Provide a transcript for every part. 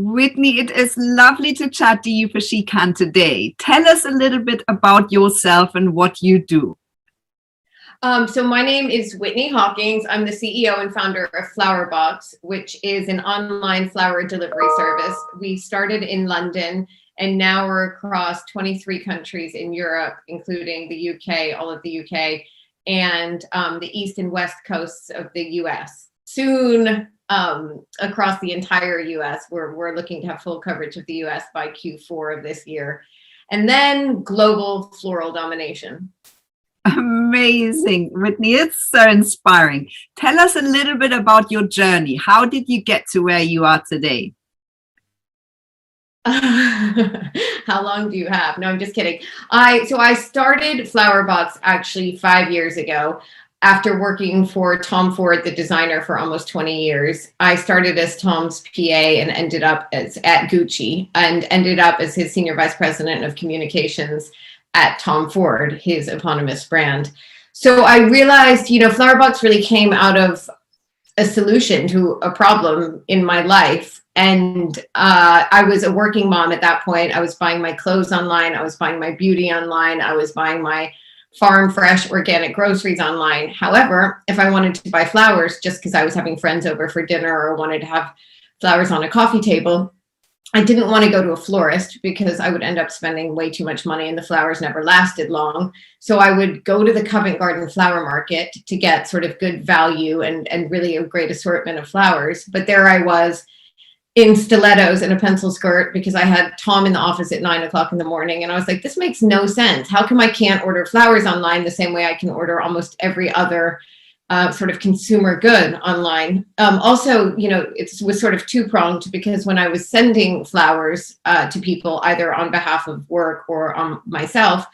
Whitney, it is lovely to chat to you for SHECAN today. Tell us a little bit about yourself and what you do. So my name is Whitney Hawkings. I'm the CEO and founder of FLOWERBX, which is an online flower delivery service. We started in London and now we're across 23 countries in Europe, including the UK, all of the UK, and the east and west coasts of the US. Soon across the entire US, we're looking to have full coverage of the US by Q4 of this year. And then global floral domination. Amazing, Whitney. It's so inspiring. Tell us a little bit about your journey. How did you get to where you are today? How long do you have? No, I'm just kidding. So I started FLOWERBX actually 5 years ago after working for Tom Ford, the designer, for almost 20 years. I started as Tom's PA and ended up at Gucci and ended up as his senior vice president of communications at Tom Ford, his eponymous brand. So I realized, FLOWERBX really came out of a solution to a problem in my life. And I was a working mom at that point. I was buying my clothes online. I was buying my beauty online. I was buying my farm fresh organic groceries online. However, if I wanted to buy flowers just because I was having friends over for dinner or wanted to have flowers on a coffee table, I didn't want to go to a florist because I would end up spending way too much money and the flowers never lasted long. So I would go to the Covent Garden flower market to get sort of good value and really a great assortment of flowers. But there I was in stilettos and a pencil skirt because I had Tom in the office at 9 o'clock in the morning. And I was like, this makes no sense. How come I can't order flowers online the same way I can order almost every other sort of consumer good online? Also, it was sort of two-pronged because when I was sending flowers to people, either on behalf of work or on myself,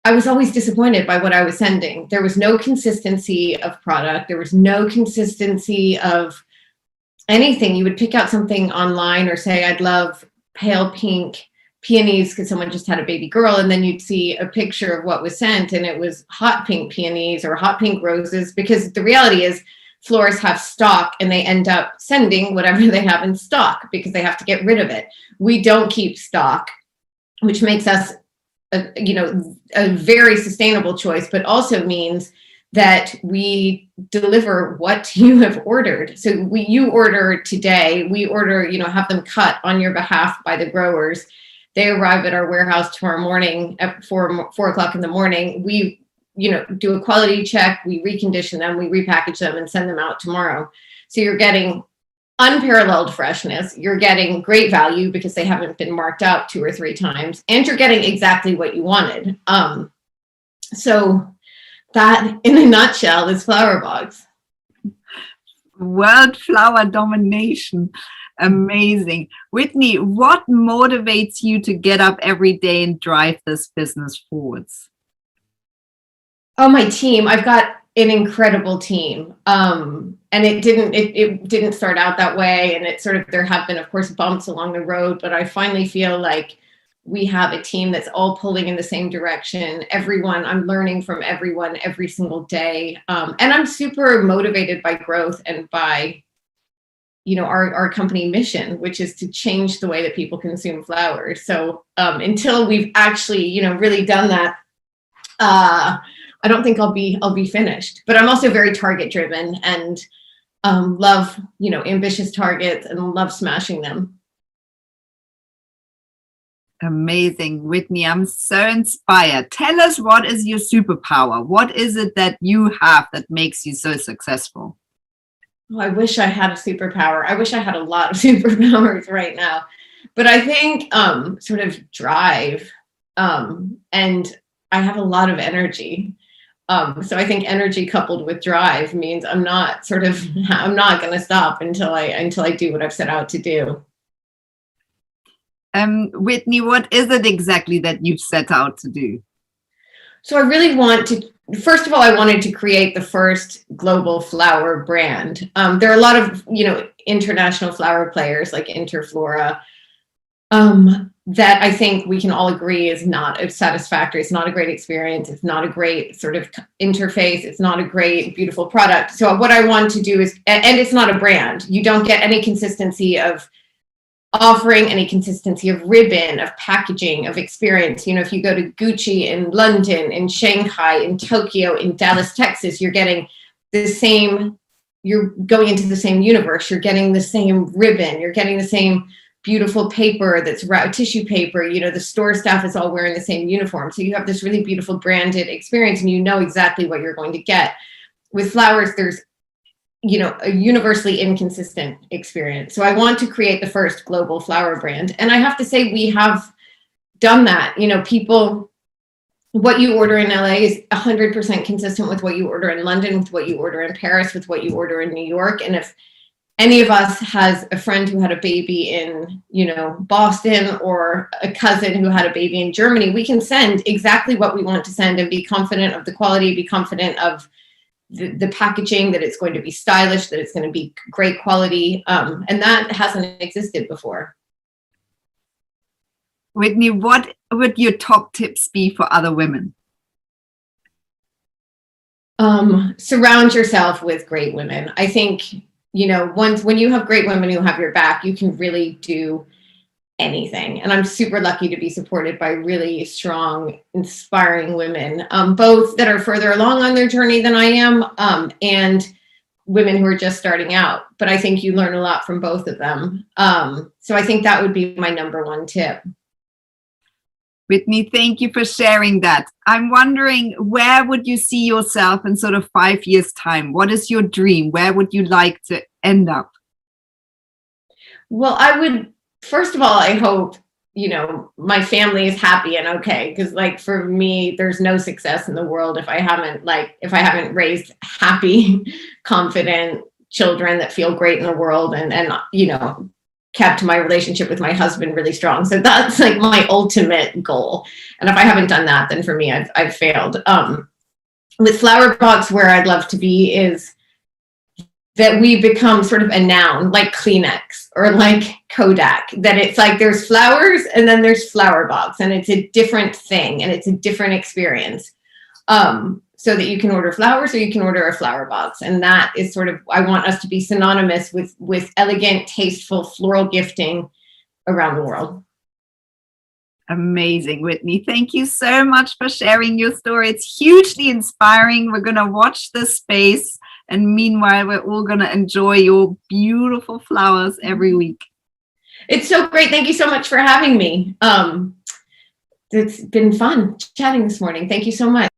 I was always disappointed by what I was sending. There was no consistency of product. There was no consistency of anything. You would pick out something online or say, I'd love pale pink peonies because someone just had a baby girl, and then you'd see a picture of what was sent and it was hot pink peonies or hot pink roses, because the reality is florists have stock and they end up sending whatever they have in stock because they have to get rid of it. We don't keep stock, which makes us a very sustainable choice, but also means that we deliver what you have ordered. So you order today, we order, have them cut on your behalf by the growers. They arrive at our warehouse tomorrow morning at 4 o'clock in the morning. We, do a quality check, we recondition them, we repackage them and send them out tomorrow. So you're getting unparalleled freshness. You're getting great value because they haven't been marked up 2 or 3 times, and you're getting exactly what you wanted. So that, in a nutshell, is FLOWERBX. World flower domination. Amazing. Whitney, what motivates you to get up every day and drive this business forwards? Oh, my team. I've got an incredible team. And it didn't start out that way. And there have been, of course, bumps along the road, but I finally feel like we have a team that's all pulling in the same direction. I'm learning from everyone every single day. And I'm super motivated by growth and by, our company mission, which is to change the way that people consume flowers. So until we've actually, really done that, I don't think I'll be finished. But I'm also very target driven and love, ambitious targets and love smashing them. Amazing, Whitney. I'm so inspired. Tell us, what is your superpower? What is it that you have that makes you so successful? Oh, I wish I had a superpower. I wish I had a lot of superpowers right now. But I think sort of drive. And I have a lot of energy. So I think energy coupled with drive means I'm not going to stop until I do what I've set out to do. Whitney, what is it exactly that you've set out to do? So I really first of all, I wanted to create the first global flower brand. There are a lot of, international flower players like Interflora that I think we can all agree is not satisfactory. It's not a great experience. It's not a great sort of interface. It's not a great, beautiful product. So what I want to do is, and it's not a brand. You don't get any consistency of offering any consistency of ribbon, of packaging, of experience. You know, if you go to Gucci in London, in Shanghai, in Tokyo, in Dallas, Texas, you're getting the same, you're going into the same universe. You're getting the same ribbon. You're getting the same beautiful paper that's tissue paper. You know, the store staff is all wearing the same uniform. So you have this really beautiful branded experience and you know exactly what you're going to get. With flowers, there's, you know, a universally inconsistent experience. So I want to create the first global flower brand. And I have to say, we have done that. You know, people, what you order in LA is 100% consistent with what you order in London, with what you order in Paris, with what you order in New York. And if any of us has a friend who had a baby in, you know, Boston, or a cousin who had a baby in Germany, we can send exactly what we want to send and be confident of the quality, be confident of the packaging, that it's going to be stylish, that it's going to be great quality. And that hasn't existed before. Whitney, what would your top tips be for other women? Surround yourself with great women. I think, you know, when you have great women who have your back, you can really do anything. And I'm super lucky to be supported by really strong, inspiring women, both that are further along on their journey than I am, and women who are just starting out. But I think you learn a lot from both of them. So I think that would be my number one tip. Whitney, thank you for sharing that. I'm wondering, where would you see yourself in sort of 5 years' time? What is your dream? Where would you like to end up? Well, I would, first of all, I hope, you know, my family is happy and okay. Because like for me, there's no success in the world if I haven't raised happy, confident children that feel great in the world, and you know, kept my relationship with my husband really strong. So that's like my ultimate goal. And if I haven't done that, then for me, I've failed. With FLOWERBX, where I'd love to be is that we become sort of a noun, like Kleenex or like Kodak, that it's like there's flowers and then there's FLOWERBX, and it's a different thing and it's a different experience. So that you can order flowers or you can order a FLOWERBX. And that is sort of, I want us to be synonymous with elegant, tasteful, floral gifting around the world. Amazing, Whitney. Thank you so much for sharing your story. It's hugely inspiring. We're going to watch this space. And meanwhile, we're all going to enjoy your beautiful flowers every week. It's so great. Thank you so much for having me. It's been fun chatting this morning. Thank you so much.